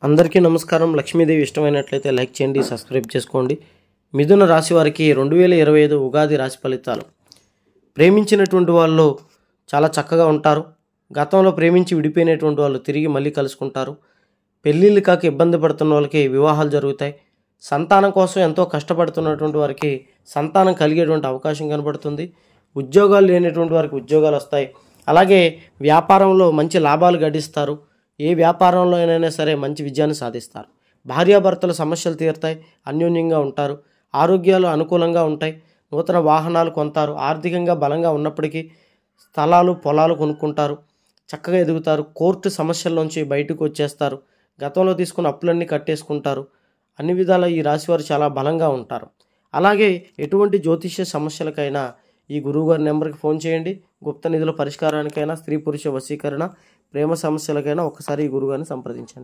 అందరికీ నమస్కారం. లక్ష్మీదేవి ఇష్టమైనట్లయితే లైక్ చేయండి, సబ్స్క్రైబ్ చేసుకోండి. మిథున రాశి వారికి 2025 ఉగాది రాశి ఫలితాలు. ప్రేమించినటువంటి వాళ్ళు చాలా చక్కగా ఉంటారు. గతంలో ప్రేమించి విడిపోయినటువంటి వాళ్ళు తిరిగి మళ్ళీ కలుసుకుంటారు. పెళ్ళిళ్ళు కాక ఇబ్బంది పడుతున్న వాళ్ళకి వివాహాలు జరుగుతాయి. సంతానం కోసం ఎంతో కష్టపడుతున్నటువంటి వారికి సంతానం కలిగేటువంటి అవకాశం కనబడుతుంది. ఉద్యోగాలు లేనటువంటి వారికి ఉద్యోగాలు వస్తాయి. అలాగే వ్యాపారంలో మంచి లాభాలు గడిస్తారు. ఏ వ్యాపారంలో అయినా సరే మంచి విజయాన్ని సాధిస్తారు. భార్యాభర్తల సమస్యలు తీరుతాయి. అన్యోన్యంగా ఉంటారు. ఆరోగ్యాలు అనుకూలంగా ఉంటాయి. నూతన వాహనాలు కొంటారు. ఆర్థికంగా బలంగా ఉన్నప్పటికీ స్థలాలు పొలాలు కొనుక్కుంటారు. చక్కగా ఎదుగుతారు. కోర్టు సమస్యల్లోంచి బయటకు వచ్చేస్తారు. గతంలో తీసుకున్న అప్పులన్నీ కట్టేసుకుంటారు. అన్ని విధాలా ఈ రాశివారు చాలా బలంగా ఉంటారు. అలాగే ఎటువంటి జ్యోతిష్య సమస్యలకైనా ఈ గురువుగారి నెంబర్కి ఫోన్ చేయండి. గుప్త నిధుల పరిష్కారానికైనా, స్త్రీ పురుష వశీకరణ, ప్రేమ సమస్యలకైనా ఒక్కసారి ఈ గురువుగారిని సంప్రదించండి.